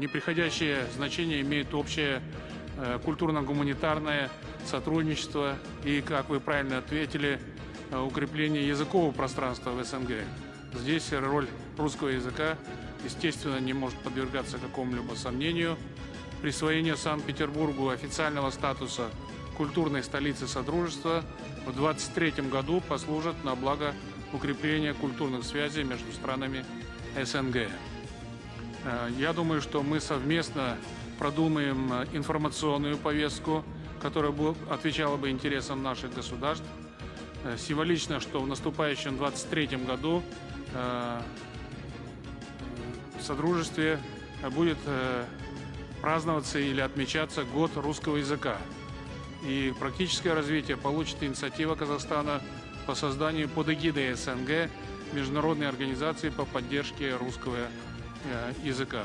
Непреходящее значение имеет общее культурно-гуманитарное сотрудничество и, как вы правильно ответили, укрепление языкового пространства в СНГ. Здесь роль русского языка, естественно, не может подвергаться какому-либо сомнению. Присвоение Санкт-Петербургу официального статуса культурной столицы Содружества в 2023 году послужит на благо укрепления культурных связей между странами СНГ. Я думаю, что мы совместно продумаем информационную повестку, которая отвечала бы интересам наших государств. Символично, что в наступающем 2023 году в Содружестве будет праздноваться или отмечаться год русского языка. И практическое развитие получит инициатива Казахстана по созданию под эгидой СНГ международной организации по поддержке русского языка.